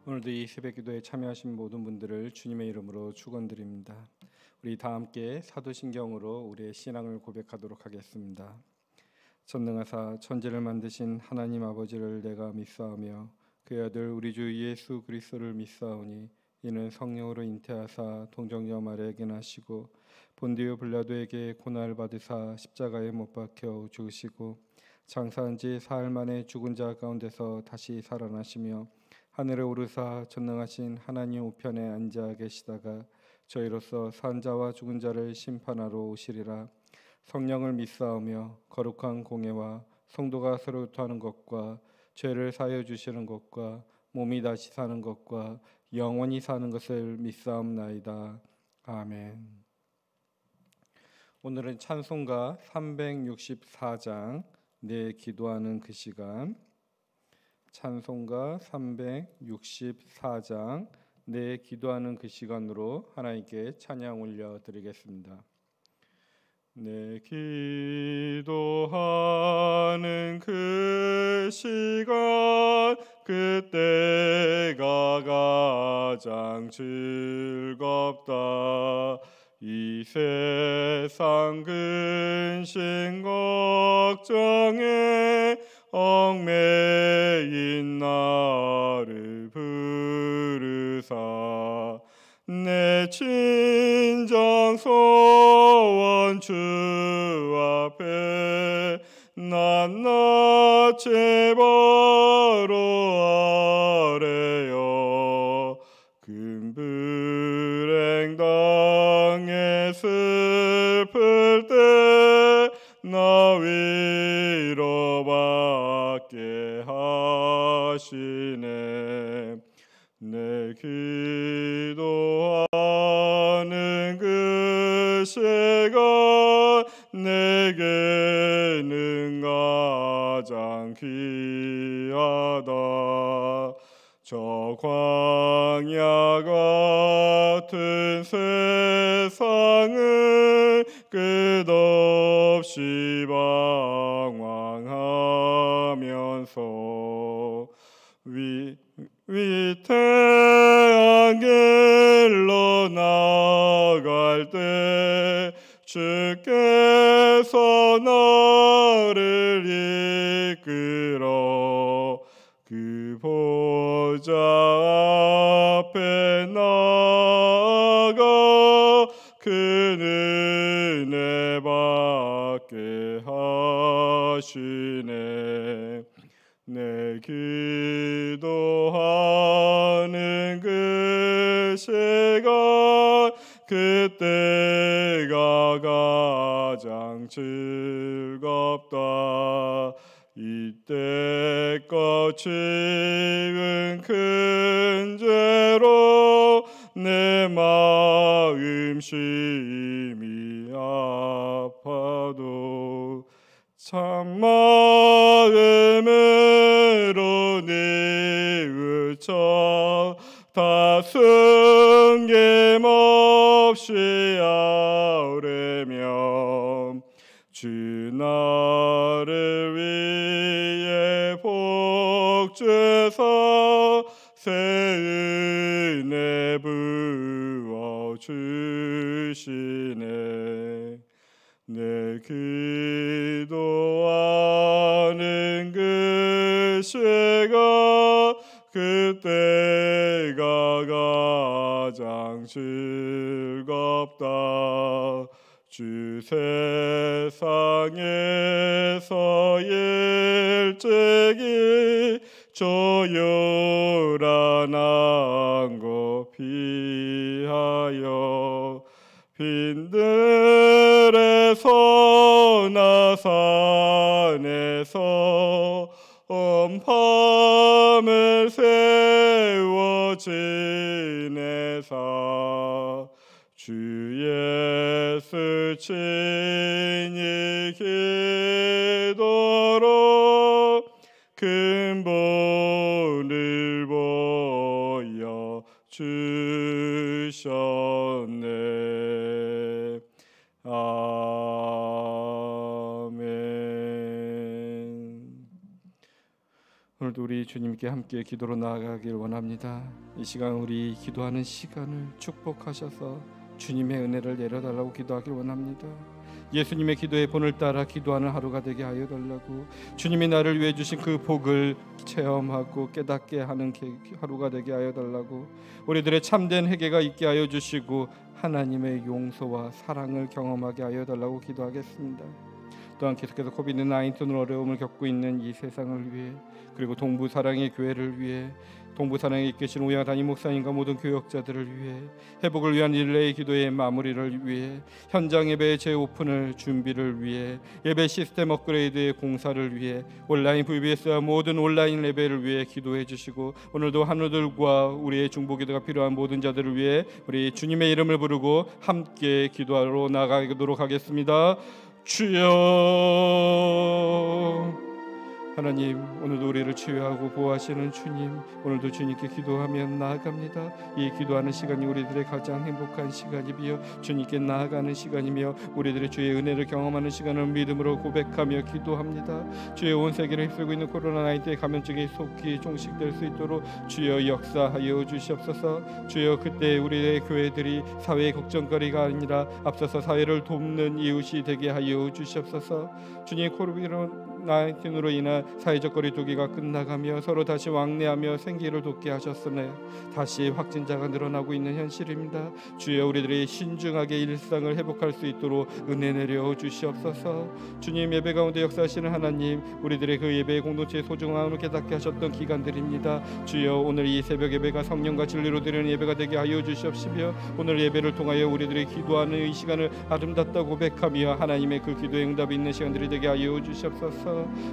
오늘도 이 새벽기도에 참여하신 모든 분들을 주님의 이름으로 축원드립니다. 우리 다 함께 사도신경으로 우리의 신앙을 고백하도록 하겠습니다. 전능하사 천지를 만드신 하나님 아버지를 내가 믿사오며 그의 아들 우리 주 예수 그리스도를 믿사오니 이는 성령으로 잉태하사 동정녀 마리아에게 나시고 본디오 빌라도에게 고난을 받으사 십자가에 못 박혀 죽으시고 장사한 지 사흘 만에 죽은 자 가운데서 다시 살아나시며 하늘에 오르사 전능하신 하나님 우편에 앉아 계시다가 저희로서 산 자와 죽은 자를 심판하러 오시리라. 성령을 믿사오며 거룩한 공예와 성도가 서로 교통하는 것과 죄를 사하여 주시는 것과 몸이 다시 사는 것과 영원히 사는 것을 믿사옵나이다. 아멘. 오늘은 찬송가 364장 내 기도하는 그 시간, 찬송가 364장 내 기도하는 그 시간으로 하나님께 찬양 올려드리겠습니다. 내 기도하는 그 시간, 그때가 가장 즐겁다. 이 세상 근심 걱정에 얽매인 나를 부르사 내 친정 소원 주 앞에 낱낱이 바로 아뢰어 금불행 당해 슬플 때 나 위로받게 하시네. 내 기도하는 그 시간 내게는 가장 귀하다. 저 광야 같은 세상을 끝없이 방황하면서 위태한 길로 나갈 때 주께서 나를 이끌어 그 보좌 앞에 나아가 그 은혜 받게 하시네. 내 기도하는 그 시간 그때가 가장 즐겁다. 이때껏 지은 큰 죄로 내 마음 심히 아파도 참마음으로 뉘우쳐 다 숨김없이 아뢰며 주 나를 위해 복 주사 새 은혜 부어 주시네. 내 기도하는 그 시간 그때가 가장 즐겁다. 주 세상에서 일찍이 조율한 안고 피하여 빈들에서 나 산에서 밤을 세워 지내사 주 예수 친히 기도로 근본을 보여 주셨네. 아멘. 오늘 오늘도 우리 주님께 함께 기도로 나아가길 원합니다. 이 시간 우리 기도하는 시간을 축복하셔서 주님의 은혜를 내려달라고 기도하길 원합니다. 예수님의 기도의 본을 따라 기도하는 하루가 되게 하여 달라고, 주님이 나를 위해 주신 그 복을 체험하고 깨닫게 하는 하루가 되게 하여 달라고, 우리들의 참된 회개가 있게 하여 주시고 하나님의 용서와 사랑을 경험하게 하여 달라고 기도하겠습니다. 또한 계속해서 코비드-19 어려움을 겪고 있는 이 세상을 위해, 그리고 동부 사랑의 교회를 위해, 동부 사랑에 이끄신 우양 담임 목사님과 모든 교역자들을 위해, 회복을 위한 릴레이 기도의 마무리를 위해, 현장 예배의 재오픈을 준비를 위해, 예배 시스템 업그레이드의 공사를 위해, 온라인 VBS와 모든 온라인 예배를 위해 기도해 주시고, 오늘도 하늘들과 우리의 중보기도가 필요한 모든 자들을 위해 우리 주님의 이름을 부르고 함께 기도하러 나가도록 하겠습니다. 주여, 하나님, 오늘도 우리를 치유하고 보호하시는 주님, 오늘도 주님께 기도하며 나아갑니다. 이 기도하는 시간이 우리들의 가장 행복한 시간이며 주님께 나아가는 시간이며 우리들의 주의 은혜를 경험하는 시간을 믿음으로 고백하며 기도합니다. 주의 온 세계를 휩쓸고 있는 코로나19의 감염증이 속히 종식될 수 있도록 주여 역사하여 주시옵소서. 주여, 그때 우리의 교회들이 사회의 걱정거리가 아니라 앞서서 사회를 돕는 이웃이 되게 하여 주시옵소서. 주님, 코로나19으로 인한 사회적 거리두기가 끝나가며 서로 다시 왕래하며 생기를 돋게 하셨으네 다시 확진자가 늘어나고 있는 현실입니다. 주여, 우리들이 신중하게 일상을 회복할 수 있도록 은혜 내려 주시옵소서. 주님, 예배 가운데 역사하시는 하나님, 우리들의 그 예배의 공동체의 소중함을 깨닫게 하셨던 기간들입니다. 주여, 오늘 이 새벽 예배가 성령과 진리로 드리는 예배가 되게 하여 주시옵시며, 오늘 예배를 통하여 우리들이 기도하는 이 시간을 아름답다고 고백하며 하나님의 그 기도의 응답이 있는 시간들이 되게 하여 주시옵소서.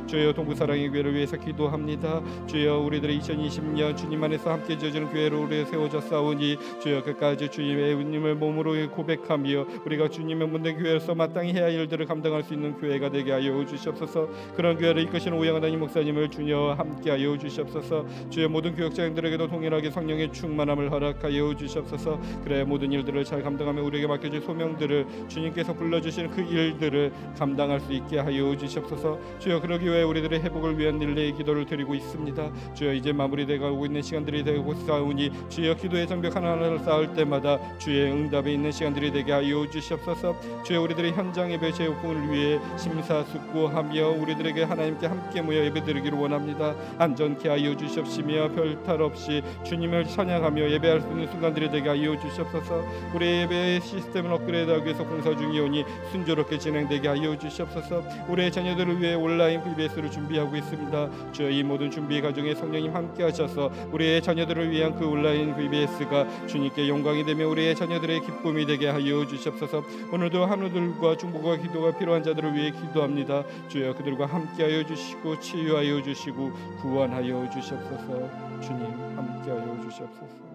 주여, 동부사랑의 교회를 위해서 기도합니다. 주여, 우리들의 2020년 주님 안에서 함께 지어지는 교회로 우리가 세워졌사오니 주여, 끝까지 주님의 은님을 몸으로 고백하며 우리가 주님의 문된 교회에서 마땅히 해야 할 일들을 감당할 수 있는 교회가 되게 하여 주시옵소서. 그런 교회를 이끄시는 우양한 담임 목사님을 주여 함께 하여 주시옵소서. 주여, 모든 교역자들에게도 동일하게 성령의 충만함을 허락하여 주시옵소서. 그래 모든 일들을 잘 감당하며 우리에게 맡겨질 소명들을, 주님께서 불러주신 그 일들을 감당할 수 있게 하여 주시옵소서. 주여, 그러기 위해 우리들의 회복을 위한 릴레이 기도를 드리고 있습니다. 주여, 이제 마무리되고 있는 시간들이 되고 싸우니 주여, 기도의 장벽 하나하나를 쌓을 때마다 주의 응답에 있는 시간들이 되게 하여 주시옵소서. 주여, 우리들의 현장 예배 재오픈을 위해 심사숙고하며 우리들에게 하나님께 함께 모여 예배드리기를 원합니다. 안전케 하여 주시옵시며 별탈 없이 주님을 찬양하며 예배할 수 있는 순간들이 되게 하여 주시옵소서. 우리의 예배 시스템을 업그레이드하기 위해서 공사 중이오니 순조롭게 진행되게 하여 주시옵소서. 우리의 자녀들을 위해 온라인 VBS를 준비하고 있습니다. 주여, 이 모든 준비 과정에 성령님 함께 하셔서 우리의 자녀들을 위한 그 온라인 VBS가 주님께 영광이 되며 우리의 자녀들의 기쁨이 되게 하여 주시옵소서. 오늘도 하늘들과 중보가 기도가 필요한 자들을 위해 기도합니다. 주여, 그들과 함께 하여 주시고 치유하여 주시고 구원하여 주시옵소서. 주님, 함께 하여 주시옵소서.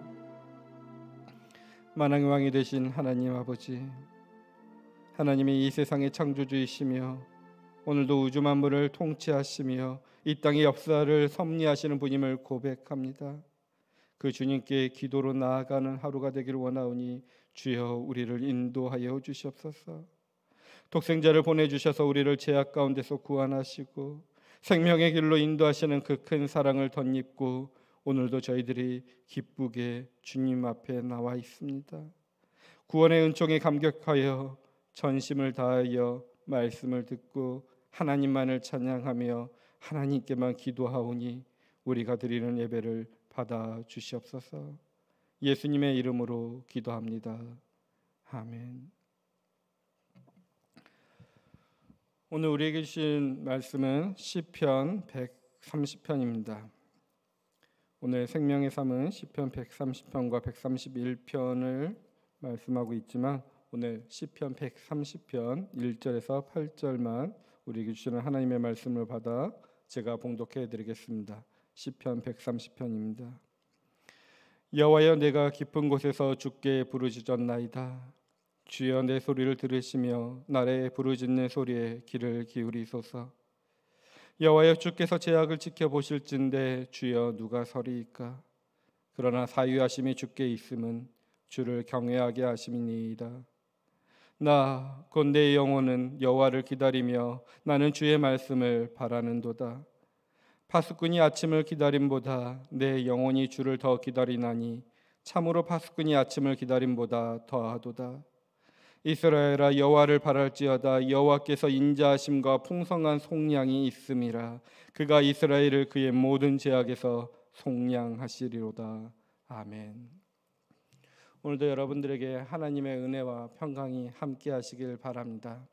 만왕의 왕이 되신 하나님 아버지, 하나님이 이 세상의 창조주이시며 오늘도 우주 만물을 통치하시며 이 땅의 역사를 섭리하시는 분임을 고백합니다. 그 주님께 기도로 나아가는 하루가 되기를 원하오니 주여, 우리를 인도하여 주시옵소서. 독생자를 보내주셔서 우리를 죄악 가운데서 구원하시고 생명의 길로 인도하시는 그 큰 사랑을 덧입고 오늘도 저희들이 기쁘게 주님 앞에 나와 있습니다. 구원의 은총에 감격하여 전심을 다하여 말씀을 듣고 하나님만을 찬양하며 하나님께만 기도하오니 우리가 드리는 예배를 받아 주시옵소서. 예수님의 이름으로 기도합니다. 아멘. 오늘 우리에게 주신 말씀은 시편 130편입니다. 오늘 생명의 삶은 시편 130편과 131편을 말씀하고 있지만 오늘 시편 130편 1절에서 8절만 우리에게 주시는 하나님의 말씀을 받아 제가 봉독해 드리겠습니다. 시편 130편입니다. 여호와여, 내가 깊은 곳에서 주께 부르짖었나이다. 주여, 내 소리를 들으시며 나의 부르짖는 소리에 귀를 기울이소서. 여호와여, 주께서 제 악을 지켜보실진대 주여, 누가 서리이까? 그러나 사유하심이 주께 있음은 주를 경외하게 하심이니이다. 나 곧 내 영혼은 여호와를 기다리며 나는 주의 말씀을 바라는도다. 파수꾼이 아침을 기다림보다 내 영혼이 주를 더 기다리나니 참으로 파수꾼이 아침을 기다림보다 더하도다. 이스라엘아, 여호와를 바랄지어다. 여호와께서 인자하심과 풍성한 속량이 있음이라. 그가 이스라엘을 그의 모든 죄악에서 속량하시리로다. 아멘. 오늘도 여러분들에게 하나님의 은혜와 평강이 함께 하시길 바랍니다.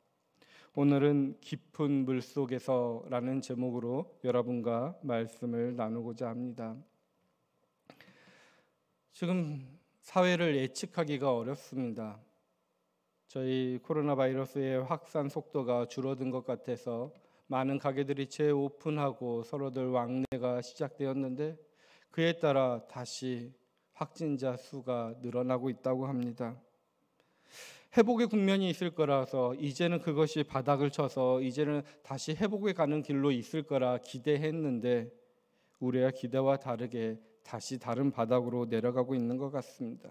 오늘은 깊은 물속에서라는 제목으로 여러분과 말씀을 나누고자 합니다. 지금 사회를 예측하기가 어렵습니다. 저희 코로나 바이러스의 확산 속도가 줄어든 것 같아서 많은 가게들이 재오픈하고 서로들 왕래가 시작되었는데 그에 따라 다시 확진자 수가 늘어나고 있다고 합니다. 회복의 국면이 있을 거라서 이제는 그것이 바닥을 쳐서 이제는 다시 회복에 가는 길로 있을 거라 기대했는데 우리의 기대와 다르게 다시 다른 바닥으로 내려가고 있는 것 같습니다.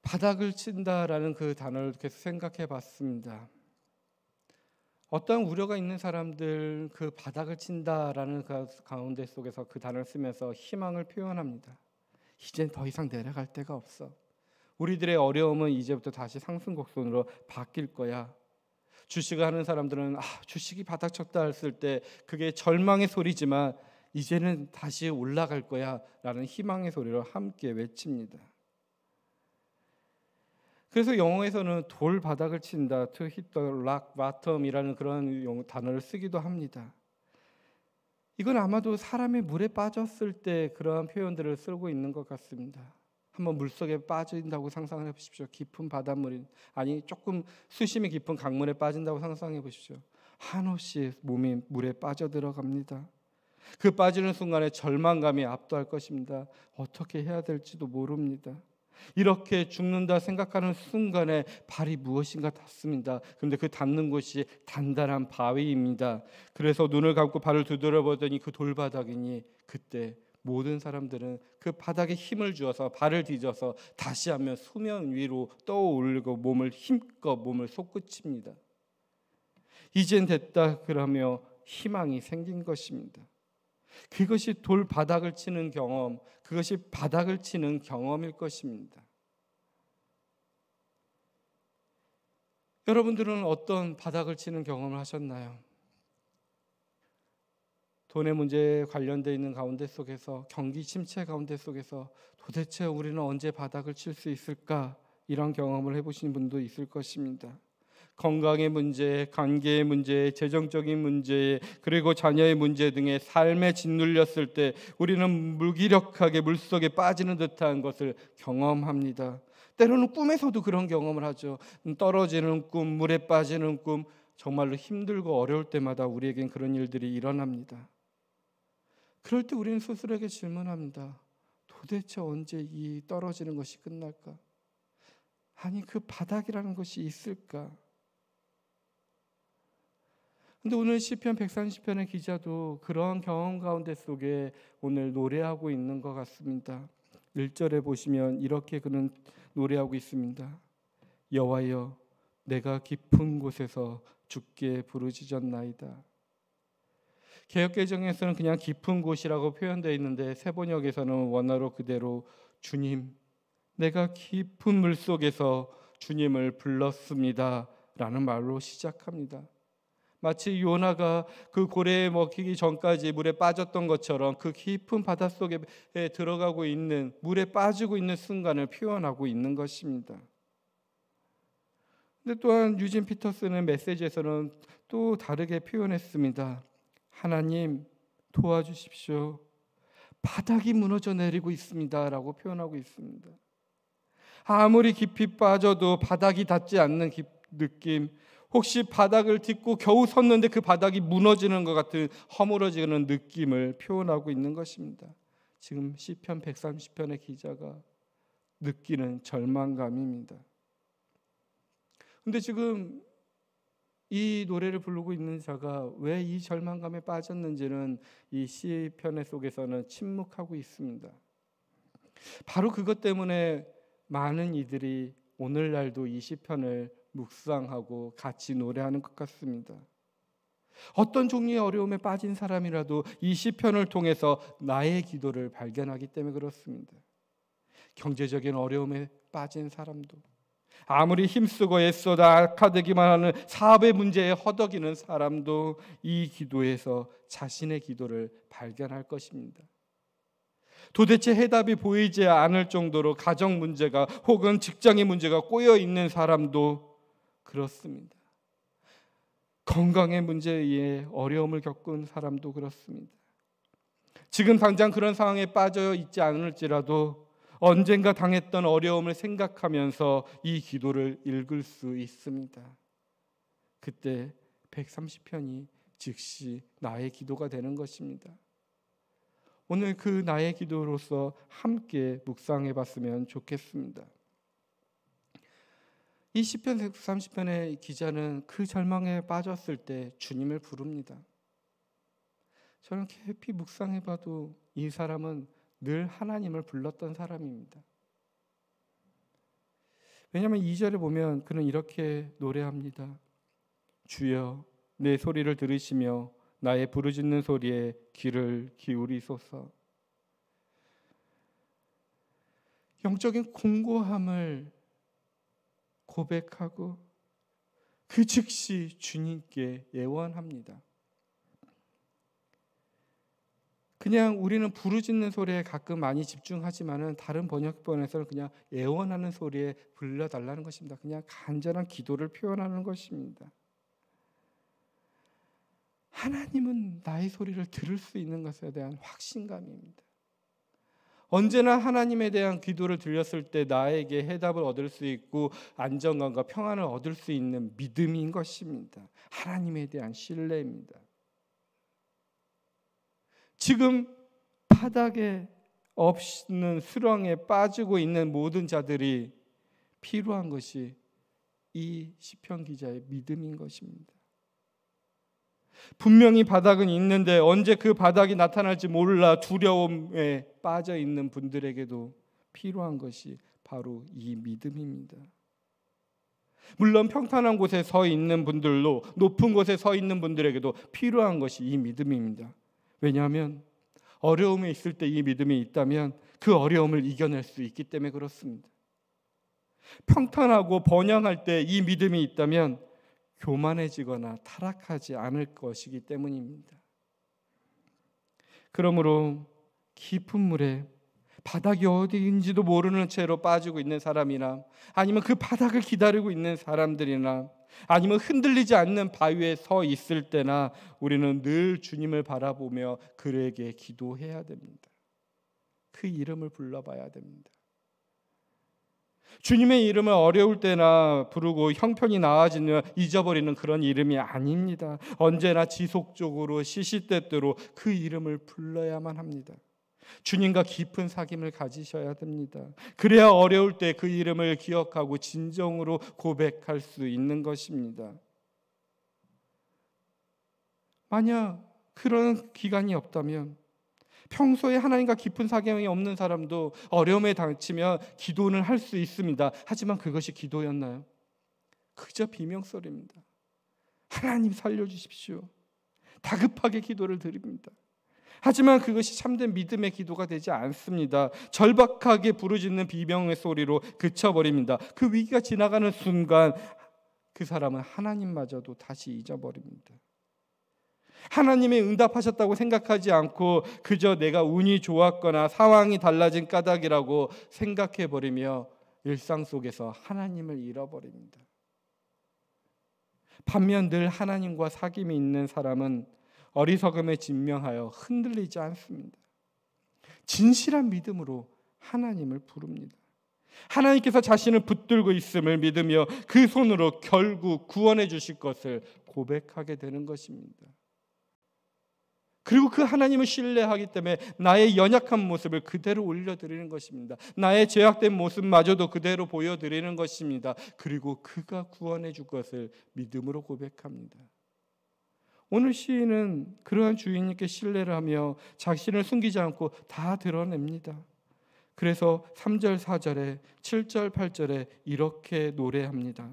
바닥을 친다라는 그 단어를 계속 생각해 봤습니다. 어떤 우려가 있는 사람들, 그 바닥을 친다라는 그 가운데 속에서 그 단어를 쓰면서 희망을 표현합니다. 이젠 더 이상 내려갈 데가 없어. 우리들의 어려움은 이제부터 다시 상승 곡선으로 바뀔 거야. 주식을 하는 사람들은 주식이 바닥 쳤다 했을 때 그게 절망의 소리지만 이제는 다시 올라갈 거야 라는 희망의 소리로 함께 외칩니다. 그래서 영어에서는 돌 바닥을 친다, to hit the rock bottom이라는 그런 단어를 쓰기도 합니다. 이건 아마도 사람이 물에 빠졌을 때 그러한 표현들을 쓰고 있는 것 같습니다. 한번 물속에 빠진다고 상상을 해보십시오. 깊은 바닷물이 아니 조금 수심이 깊은 강물에 빠진다고 상상해 보십시오. 한없이 몸이 물에 빠져들어갑니다. 그 빠지는 순간에 절망감이 압도할 것입니다. 어떻게 해야 될지도 모릅니다. 이렇게 죽는다 생각하는 순간에 발이 무엇인가 닿습니다. 그런데 그 닿는 곳이 단단한 바위입니다. 그래서 눈을 감고 발을 두드려보더니 그 돌바닥이니 그때 모든 사람들은 그 바닥에 힘을 주어서 발을 뒤져서 다시 하면 수면 위로 떠올리고 힘껏 몸을 솟구칩니다. 이젠 됐다 그러며 희망이 생긴 것입니다. 그것이 돌바닥을 치는 경험, 그것이 바닥을 치는 경험일 것입니다. 여러분들은 어떤 바닥을 치는 경험을 하셨나요? 돈의 문제에 관련되어 있는 가운데 속에서, 경기 침체 가운데 속에서 도대체 우리는 언제 바닥을 칠 수 있을까? 이런 경험을 해보신 분도 있을 것입니다. 건강의 문제, 관계의 문제, 재정적인 문제, 그리고 자녀의 문제 등의 삶에 짓눌렸을 때 우리는 무기력하게 물속에 빠지는 듯한 것을 경험합니다. 때로는 꿈에서도 그런 경험을 하죠. 떨어지는 꿈, 물에 빠지는 꿈, 정말로 힘들고 어려울 때마다 우리에겐 그런 일들이 일어납니다. 그럴 때 우리는 스스로에게 질문합니다. 도대체 언제 이 떨어지는 것이 끝날까? 아니, 그 바닥이라는 것이 있을까? 근데 오늘 시편 130편의 기자도 그러한 경험 가운데 속에 오늘 노래하고 있는 것 같습니다. 1절에 보시면 이렇게 그는 노래하고 있습니다. 여호와여, 내가 깊은 곳에서 주께 부르짖었나이다. 개역개정에서는 그냥 깊은 곳이라고 표현되어 있는데 세번역에서는 원어로 그대로 주님, 내가 깊은 물속에서 주님을 불렀습니다 라는 말로 시작합니다. 마치 요나가 그 고래에 먹히기 전까지 물에 빠졌던 것처럼 그 깊은 바닷속에 들어가고 있는, 물에 빠지고 있는 순간을 표현하고 있는 것입니다. 근데 또한 유진 피터슨의 메시지에서는 또 다르게 표현했습니다. 하나님 도와주십시오. 바닥이 무너져 내리고 있습니다 라고 표현하고 있습니다. 아무리 깊이 빠져도 바닥이 닿지 않는 느낌, 혹시 바닥을 딛고 겨우 섰는데 그 바닥이 무너지는 것 같은 허물어지는 느낌을 표현하고 있는 것입니다. 지금 시편 130편의 기자가 느끼는 절망감입니다. 근데 지금 이 노래를 부르고 있는 자가 왜 이 절망감에 빠졌는지는 이 시편의 속에서는 침묵하고 있습니다. 바로 그것 때문에 많은 이들이 오늘날도 이 시편을 묵상하고 같이 노래하는 것 같습니다. 어떤 종류의 어려움에 빠진 사람이라도 이 시편을 통해서 나의 기도를 발견하기 때문에 그렇습니다. 경제적인 어려움에 빠진 사람도, 아무리 힘쓰고 애써도 악화되기만 하는 사업의 문제에 허덕이는 사람도 이 기도에서 자신의 기도를 발견할 것입니다. 도대체 해답이 보이지 않을 정도로 가정 문제가 혹은 직장의 문제가 꼬여 있는 사람도 그렇습니다. 건강의 문제에 의해 어려움을 겪은 사람도 그렇습니다. 지금 당장 그런 상황에 빠져 있지 않을지라도 언젠가 당했던 어려움을 생각하면서 이 기도를 읽을 수 있습니다. 그때 130편이 즉시 나의 기도가 되는 것입니다. 오늘 그 나의 기도로서 함께 묵상해 봤으면 좋겠습니다. 이 시편 130편의 기자는 그 절망에 빠졌을 때 주님을 부릅니다. 저는 깊이 묵상해 봐도 이 사람은 늘 하나님을 불렀던 사람입니다. 왜냐하면 2절에 보면 그는 이렇게 노래합니다. 주여 내 소리를 들으시며 나의 부르짖는 소리에 귀를 기울이소서. 영적인 공고함을 고백하고 그 즉시 주님께 예원합니다. 그냥 우리는 부르짖는 소리에 가끔 많이 집중하지만은 다른 번역본에서는 그냥 예원하는 소리에 불러달라는 것입니다. 그냥 간절한 기도를 표현하는 것입니다. 하나님은 나의 소리를 들을 수 있는 것에 대한 확신감입니다. 언제나 하나님에 대한 기도를 드렸을 때 나에게 해답을 얻을 수 있고 안정감과 평안을 얻을 수 있는 믿음인 것입니다. 하나님에 대한 신뢰입니다. 지금 바닥에 없는 수렁에 빠지고 있는 모든 자들이 필요한 것이 이 시편 기자의 믿음인 것입니다. 분명히 바닥은 있는데 언제 그 바닥이 나타날지 몰라 두려움에 빠져 있는 분들에게도 필요한 것이 바로 이 믿음입니다. 물론 평탄한 곳에 서 있는 분들도, 높은 곳에 서 있는 분들에게도 필요한 것이 이 믿음입니다. 왜냐하면 어려움에 있을 때 이 믿음이 있다면 그 어려움을 이겨낼 수 있기 때문에 그렇습니다. 평탄하고 번영할 때 이 믿음이 있다면 교만해지거나 타락하지 않을 것이기 때문입니다. 그러므로 깊은 물에 바닥이 어디인지도 모르는 채로 빠지고 있는 사람이나 아니면 그 바닥을 기다리고 있는 사람들이나 아니면 흔들리지 않는 바위에 서 있을 때나 우리는 늘 주님을 바라보며 그에게 기도해야 됩니다. 그 이름을 불러봐야 됩니다. 주님의 이름을 어려울 때나 부르고 형편이 나아지면 잊어버리는 그런 이름이 아닙니다. 언제나 지속적으로 시시때때로 그 이름을 불러야만 합니다. 주님과 깊은 사귐을 가지셔야 됩니다. 그래야 어려울 때 그 이름을 기억하고 진정으로 고백할 수 있는 것입니다. 만약 그런 기간이 없다면 평소에 하나님과 깊은 사귐이 없는 사람도 어려움에 닥치면 기도는 할 수 있습니다. 하지만 그것이 기도였나요? 그저 비명소리입니다. 하나님 살려주십시오. 다급하게 기도를 드립니다. 하지만 그것이 참된 믿음의 기도가 되지 않습니다. 절박하게 부르짖는 비명의 소리로 그쳐버립니다. 그 위기가 지나가는 순간 그 사람은 하나님마저도 다시 잊어버립니다. 하나님이 응답하셨다고 생각하지 않고 그저 내가 운이 좋았거나 상황이 달라진 까닭이라고 생각해버리며 일상 속에서 하나님을 잃어버립니다. 반면 늘 하나님과 사귐이 있는 사람은 어리석음에 진명하여 흔들리지 않습니다. 진실한 믿음으로 하나님을 부릅니다. 하나님께서 자신을 붙들고 있음을 믿으며 그 손으로 결국 구원해 주실 것을 고백하게 되는 것입니다. 그리고 그 하나님을 신뢰하기 때문에 나의 연약한 모습을 그대로 올려드리는 것입니다. 나의 죄악된 모습마저도 그대로 보여드리는 것입니다. 그리고 그가 구원해 줄 것을 믿음으로 고백합니다. 오늘 시인은 그러한 주인님께 신뢰를 하며 자신을 숨기지 않고 다 드러냅니다. 그래서 3절, 4절에 7절, 8절에 이렇게 노래합니다.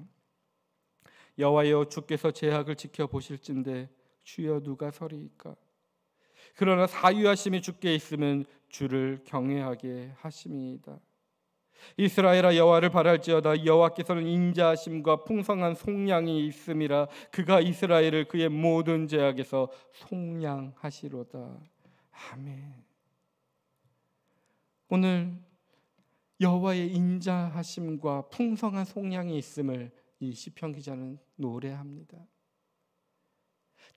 여호와여 주께서 제 악을 지켜보실진대 주여 누가 서리이까? 그러나 사유하심이 주께 있으면 주를 경외하게 하심이다. 이스라엘아 여호와를 바랄지어다. 여호와께서는 인자하심과 풍성한 속량이 있음이라. 그가 이스라엘을 그의 모든 죄악에서 속량하시로다. 아멘. 오늘 여호와의 인자하심과 풍성한 속량이 있음을 이 시편 기자는 노래합니다.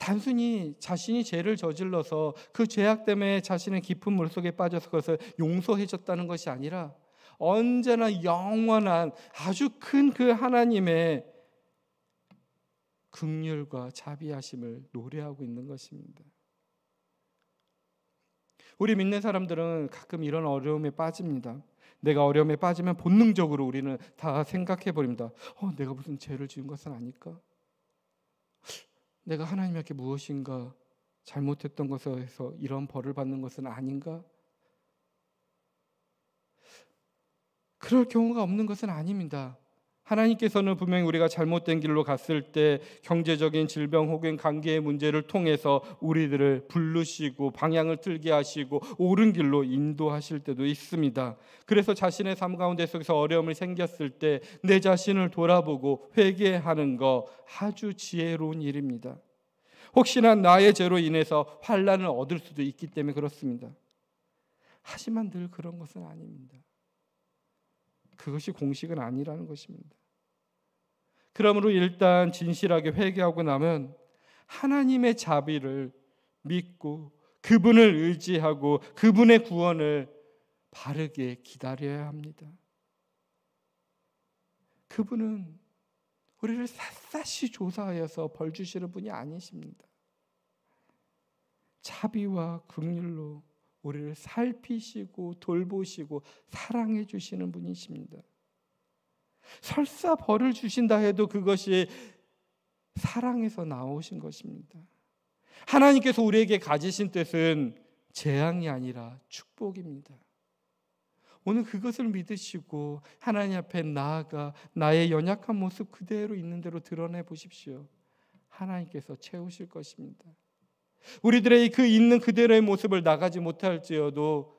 단순히 자신이 죄를 저질러서 그 죄악 때문에 자신은 깊은 물속에 빠져서 그것을 용서해줬다는 것이 아니라 언제나 영원한 아주 큰 그 하나님의 긍휼과 자비하심을 노래하고 있는 것입니다. 우리 믿는 사람들은 가끔 이런 어려움에 빠집니다. 내가 어려움에 빠지면 본능적으로 우리는 다 생각해 버립니다. 내가 무슨 죄를 지은 것은 아닐까? 내가 하나님께 무엇인가 잘못했던 것에서 이런 벌을 받는 것은 아닌가? 그럴 경우가 없는 것은 아닙니다. 하나님께서는 분명히 우리가 잘못된 길로 갔을 때 경제적인 질병 혹은 관계의 문제를 통해서 우리들을 부르시고 방향을 틀게 하시고 옳은 길로 인도하실 때도 있습니다. 그래서 자신의 삶 가운데 속에서 어려움이 생겼을 때 내 자신을 돌아보고 회개하는 거 아주 지혜로운 일입니다. 혹시나 나의 죄로 인해서 환난을 얻을 수도 있기 때문에 그렇습니다. 하지만 늘 그런 것은 아닙니다. 그것이 공식은 아니라는 것입니다. 그러므로 일단 진실하게 회개하고 나면 하나님의 자비를 믿고 그분을 의지하고 그분의 구원을 바르게 기다려야 합니다. 그분은 우리를 샅샅이 조사하여서 벌 주시는 분이 아니십니다. 자비와 긍휼로 우리를 살피시고 돌보시고 사랑해 주시는 분이십니다. 설사 벌을 주신다 해도 그것이 사랑에서 나오신 것입니다. 하나님께서 우리에게 가지신 뜻은 재앙이 아니라 축복입니다. 오늘 그것을 믿으시고 하나님 앞에 나아가 나의 연약한 모습 그대로 있는 대로 드러내 보십시오. 하나님께서 채우실 것입니다. 우리들의 그 있는 그대로의 모습을 나가지 못할지어도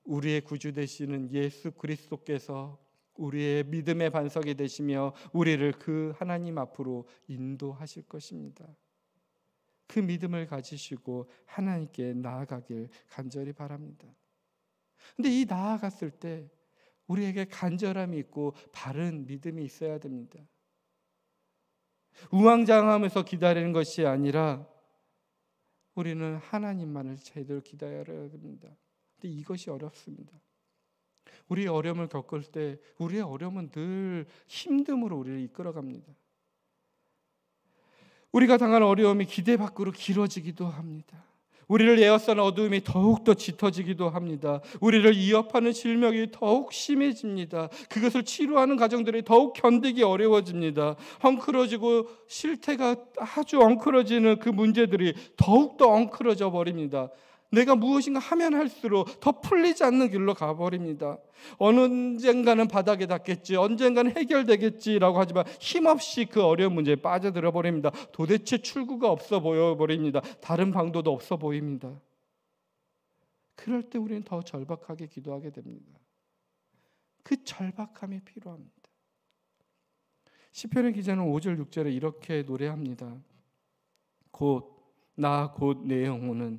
우리의 구주 되시는 예수 그리스도께서 우리의 믿음의 반석이 되시며 우리를 그 하나님 앞으로 인도하실 것입니다. 그 믿음을 가지시고 하나님께 나아가길 간절히 바랍니다. 근데 이 나아갔을 때 우리에게 간절함이 있고 바른 믿음이 있어야 됩니다. 우왕좌왕하면서 기다리는 것이 아니라 우리는 하나님만을 제대로 기다려야 됩니다. 근데 이것이 어렵습니다. 우리의 어려움을 겪을 때 우리의 어려움은 늘 힘듦으로 우리를 이끌어갑니다. 우리가 당한 어려움이 기대 밖으로 길어지기도 합니다. 우리를 에워싼 어두움이 더욱더 짙어지기도 합니다. 우리를 위협하는 질병이 더욱 심해집니다. 그것을 치료하는 과정들이 더욱 견디기 어려워집니다. 엉클어지고 실태가 아주 엉클어지는 그 문제들이 더욱더 엉클어져 버립니다. 내가 무엇인가 하면 할수록 더 풀리지 않는 길로 가버립니다. 언젠가는 바닥에 닿겠지, 언젠가는 해결되겠지라고 하지만 힘없이 그 어려운 문제에 빠져들어 버립니다. 도대체 출구가 없어 보여버립니다. 다른 방도도 없어 보입니다. 그럴 때 우리는 더 절박하게 기도하게 됩니다. 그 절박함이 필요합니다. 시편의 기자는 5절 6절에 이렇게 노래합니다. 곧 내 영혼은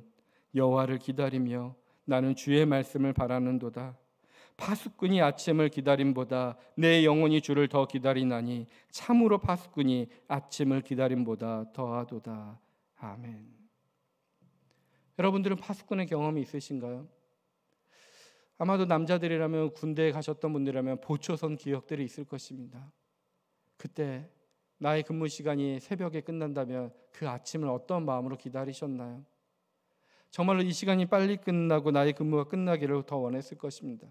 여호와를 기다리며 나는 주의 말씀을 바라는도다. 파수꾼이 아침을 기다림보다 내 영혼이 주를 더 기다리나니 참으로 파수꾼이 아침을 기다림보다 더하도다. 아멘. 여러분들은 파수꾼의 경험이 있으신가요? 아마도 남자들이라면 군대에 가셨던 분들이라면 보초선 기억들이 있을 것입니다. 그때 나의 근무 시간이 새벽에 끝난다면 그 아침을 어떤 마음으로 기다리셨나요? 정말로 이 시간이 빨리 끝나고 나의 근무가 끝나기를 더 원했을 것입니다.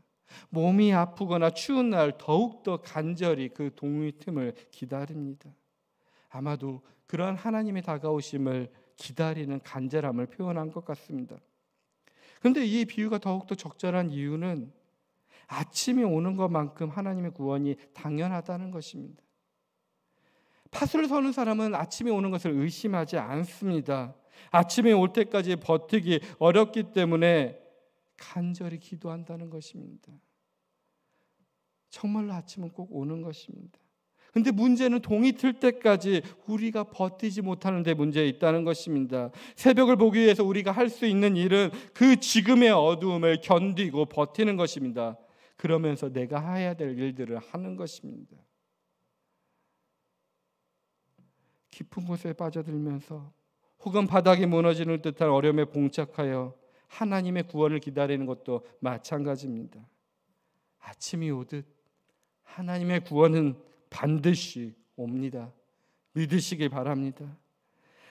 몸이 아프거나 추운 날 더욱더 간절히 그 동의 틈을 기다립니다. 아마도 그러한 하나님의 다가오심을 기다리는 간절함을 표현한 것 같습니다. 그런데 이 비유가 더욱더 적절한 이유는 아침이 오는 것만큼 하나님의 구원이 당연하다는 것입니다. 파수를 서는 사람은 아침이 오는 것을 의심하지 않습니다. 아침이 올 때까지 버티기 어렵기 때문에 간절히 기도한다는 것입니다. 정말로 아침은 꼭 오는 것입니다. 근데 문제는 동이 틀 때까지 우리가 버티지 못하는 데 문제 있다는 것입니다. 새벽을 보기 위해서 우리가 할 수 있는 일은 그 지금의 어두움을 견디고 버티는 것입니다. 그러면서 내가 해야 될 일들을 하는 것입니다. 깊은 곳에 빠져들면서 혹은 바닥이 무너지는 듯한 어려움에 봉착하여 하나님의 구원을 기다리는 것도 마찬가지입니다. 아침이 오듯 하나님의 구원은 반드시 옵니다. 믿으시길 바랍니다.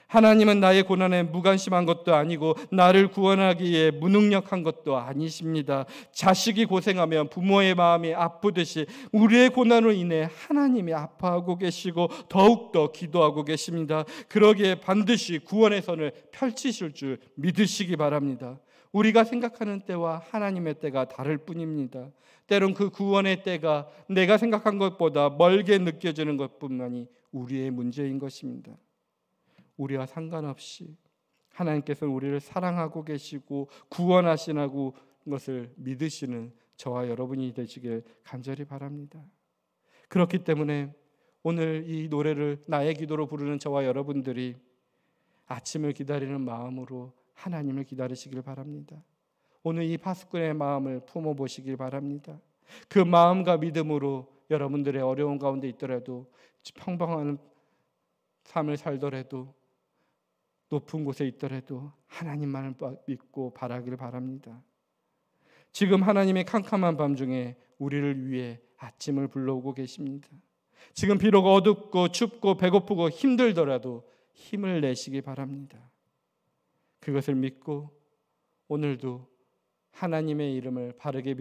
하나님은 나의 고난에 무관심한 것도 아니고 나를 구원하기에 무능력한 것도 아니십니다. 자식이 고생하면 부모의 마음이 아프듯이 우리의 고난으로 인해 하나님이 아파하고 계시고 더욱더 기도하고 계십니다. 그러기에 반드시 구원의 선을 펼치실 줄 믿으시기 바랍니다. 우리가 생각하는 때와 하나님의 때가 다를 뿐입니다. 때론 그 구원의 때가 내가 생각한 것보다 멀게 느껴지는 것뿐만이 우리의 문제인 것입니다. 우리와 상관없이 하나님께서는 우리를 사랑하고 계시고 구원하시는 것을 믿으시는 저와 여러분이 되시길 간절히 바랍니다. 그렇기 때문에 오늘 이 노래를 나의 기도로 부르는 저와 여러분들이 아침을 기다리는 마음으로 하나님을 기다리시길 바랍니다. 오늘 이 파수꾼의 마음을 품어보시길 바랍니다. 그 마음과 믿음으로 여러분들의 어려운 가운데 있더라도 평범한 삶을 살더라도 높은 곳에 있더라도 하나님만을 믿고 바라기를 바랍니다. 지금 하나님의 캄캄한 밤 중에 우리를 위해 아침을 불러오고 계십니다. 지금 비록 어둡고 춥고 배고프고 힘들더라도 힘을 내시기 바랍니다. 그것을 믿고 오늘도 하나님의 이름을 바르게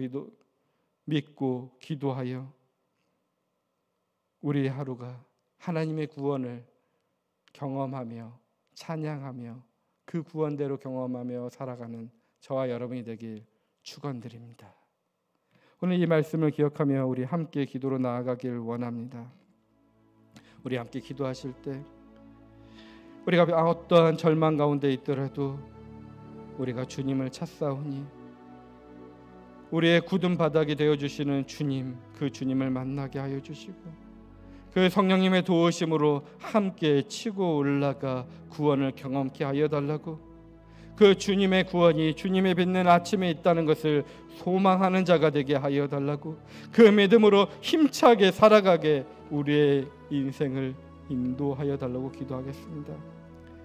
믿고 기도하여 우리의 하루가 하나님의 구원을 경험하며 찬양하며 그 구원대로 경험하며 살아가는 저와 여러분이 되길 축원드립니다. 오늘 이 말씀을 기억하며 우리 함께 기도로 나아가길 원합니다. 우리 함께 기도하실 때 우리가 어떠한 절망 가운데 있더라도 우리가 주님을 찾사오니 우리의 굳은 바닥이 되어주시는 주님, 그 주님을 만나게 하여 주시고 그 성령님의 도우심으로 함께 치고 올라가 구원을 경험케 하여 달라고, 그 주님의 구원이 주님의 빛는 아침에 있다는 것을 소망하는 자가 되게 하여 달라고, 그 믿음으로 힘차게 살아가게 우리의 인생을 인도하여 달라고 기도하겠습니다.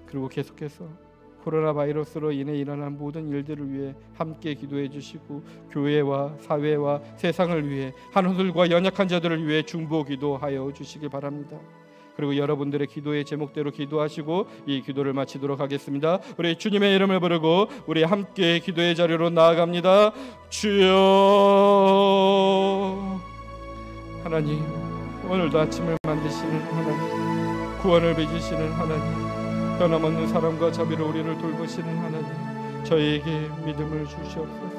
그리고 계속해서 코로나 바이러스로 인해 일어난 모든 일들을 위해 함께 기도해 주시고 교회와 사회와 세상을 위해 한우들과 연약한 자들을 위해 중보 기도하여 주시기 바랍니다. 그리고 여러분들의 기도의 제목대로 기도하시고 이 기도를 마치도록 하겠습니다. 우리 주님의 이름을 부르고 우리 함께 기도의 자리로 나아갑니다. 주여, 하나님, 오늘도 아침을 만드시는 하나님, 구원을 빚으시는 하나님, 변함없는 사랑과 자비로 우리를 돌보시는 하나님, 저희에게 믿음을 주시옵소서.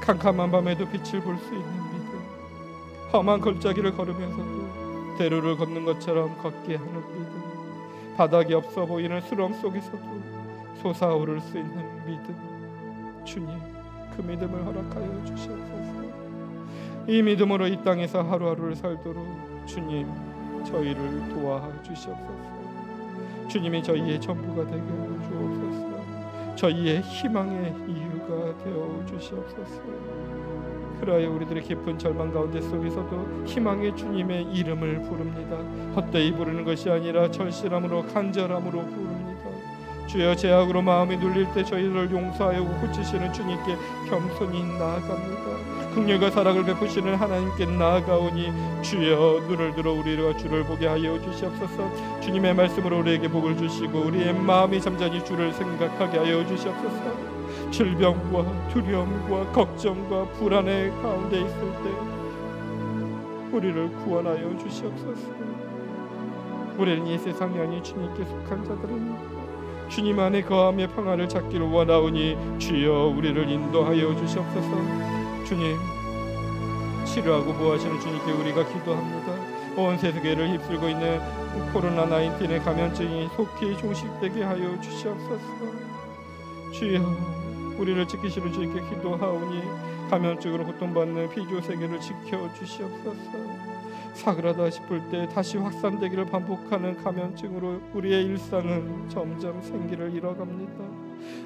캄캄한 밤에도 빛을 볼 수 있는 믿음, 험한 걸작이를 걸으면서도 대로를 걷는 것처럼 걷게 하는 믿음, 바닥이 없어 보이는 수렁 속에서도 솟아오를 수 있는 믿음, 주님, 그 믿음을 허락하여 주시옵소서. 이 믿음으로 이 땅에서 하루하루를 살도록 주님, 저희를 도와주시옵소서. 주님이 저희의 전부가 되게 주옵소서. 저희의 희망의 이유가 되어 주시옵소서. 그러하여 우리들의 깊은 절망 가운데 속에서도 희망의 주님의 이름을 부릅니다. 헛되이 부르는 것이 아니라 절실함으로 간절함으로 부릅니다. 주여, 죄악으로 마음이 눌릴 때 저희를 용서하여 고치시는 주님께 겸손히 나아갑니다. 긍휼과 사랑을 베푸시는 하나님께 나아가오니 주여, 눈을 들어 우리와 주를 보게 하여 주시옵소서. 주님의 말씀으로 우리에게 복을 주시고 우리의 마음이 잠잠히 주를 생각하게 하여 주시옵소서. 질병과 두려움과 걱정과 불안의 가운데 있을 때 우리를 구원하여 주시옵소서. 우리는 이 세상이 아닌 주님께 속한 자들입니다. 주님 안에 거함의 평안을 찾기를 원하오니 주여, 우리를 인도하여 주시옵소서. 주님, 치료하고 보호하시는 주님께 우리가 기도합니다. 온 세계를 휩쓸고 있는 코로나19의 감염증이 속히 종식되게 하여 주시옵소서. 주여, 우리를 지키시는 주께 기도하오니 감염증으로 고통받는 피조 세계를 지켜주시옵소서. 사그라다 싶을 때 다시 확산되기를 반복하는 감염증으로 우리의 일상은 점점 생기를 잃어갑니다.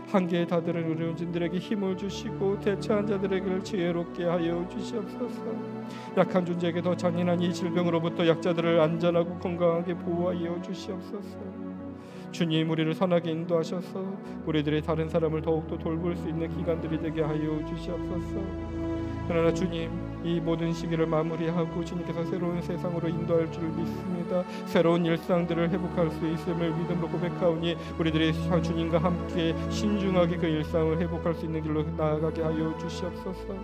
한계에 다다른 의료진들에게 힘을 주시고 대처한 자들에게 지혜롭게 하여 주시옵소서. 약한 존재에게 더 잔인한 이 질병으로부터 약자들을 안전하고 건강하게 보호하여 주시옵소서. 주님, 우리를 선하게 인도하셔서 우리들의 다른 사람을 더욱더 돌볼 수 있는 기관들이 되게 하여 주시옵소서. 그러나 주님, 이 모든 시기를 마무리하고 주님께서 새로운 세상으로 인도할 줄 믿습니다. 새로운 일상들을 회복할 수 있음을 믿음으로 고백하오니 우리들이 주님과 함께 신중하게 그 일상을 회복할 수 있는 길로 나아가게 하여 주시옵소서.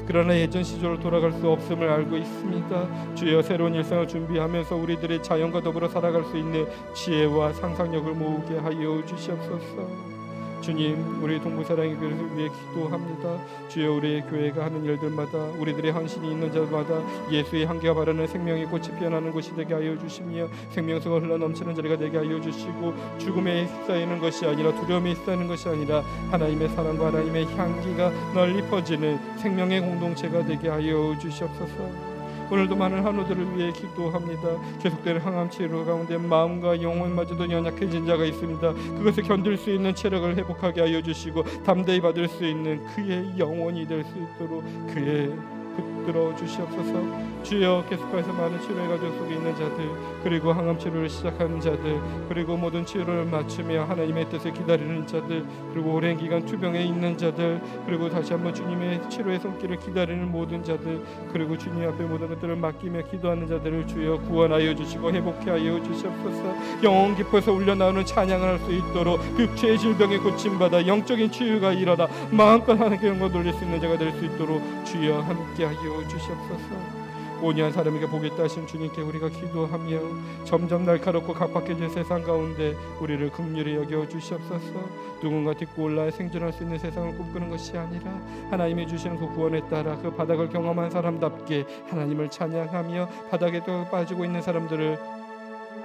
그러나 예전 시절로 돌아갈 수 없음을 알고 있습니다. 주여, 새로운 일상을 준비하면서 우리들의 자연과 더불어 살아갈 수 있는 지혜와 상상력을 모으게 하여 주시옵소서. 주님, 우리 동부사랑의교회를 위해 기도합니다. 주여, 우리의 교회가 하는 일들마다 우리들의 헌신이 있는 자마다 예수의 향기가 바라는 생명의 꽃이 피어나는 곳이 되게 하여 주시며 생명수가 흘러넘치는 자리가 되게 하여 주시고 죽음에 휩싸이는 것이 아니라 두려움에 휩싸이는 것이 아니라 하나님의 사랑과 하나님의 향기가 널리 퍼지는 생명의 공동체가 되게 하여 주시옵소서. 오늘도 많은 한우들을 위해 기도합니다. 계속되는 항암 치료 가운데 마음과 영혼마저도 연약해진 자가 있습니다. 그것을 견딜 수 있는 체력을 회복하게 하여 주시고 담대히 받을 수 있는 그의 영혼이 될 수 있도록 그의 붙들어 주시옵소서. 주여, 계속해서 많은 치료의 과정 속에 있는 자들, 그리고 항암 치료를 시작하는 자들, 그리고 모든 치료를 마치며 하나님의 뜻을 기다리는 자들, 그리고 오랜 기간 투병에 있는 자들, 그리고 다시 한번 주님의 치료의 손길을 기다리는 모든 자들, 그리고 주님 앞에 모든 것들을 맡기며 기도하는 자들을 주여 구원하여 주시고 회복해 하여 주시옵소서. 영혼 깊어서 울려나오는 찬양을 할 수 있도록 육체의 질병에 고침받아 영적인 치유가 일어나 마음껏 하나님께 영광 돌릴 수 있는 자가 될 수 있도록 주여 함께 하여 주시옵소서. 온유한 사람에게 보겠다 하신 주님께 우리가 기도하며 점점 날카롭고 각박해진 세상 가운데 우리를 긍휼히 여겨 주시옵소서. 누군가 딛고 올라 생존할 수 있는 세상을 꿈꾸는 것이 아니라 하나님이 주시는 그 구원에 따라 그 바닥을 경험한 사람답게 하나님을 찬양하며 바닥에 빠지고 있는 사람들을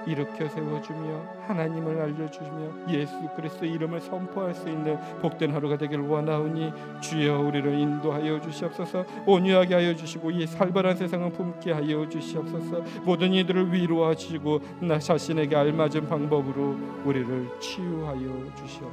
일으켜 세워주며 하나님을 알려주며 예수 그리스도의 이름을 선포할 수 있는 복된 하루가 되길 원하오니 주여, 우리를 인도하여 주시옵소서. 온유하게 하여 주시고 이 살벌한 세상을 품게 하여 주시옵소서. 모든 이들을 위로하시고 나 자신에게 알맞은 방법으로 우리를 치유하여 주시옵소서.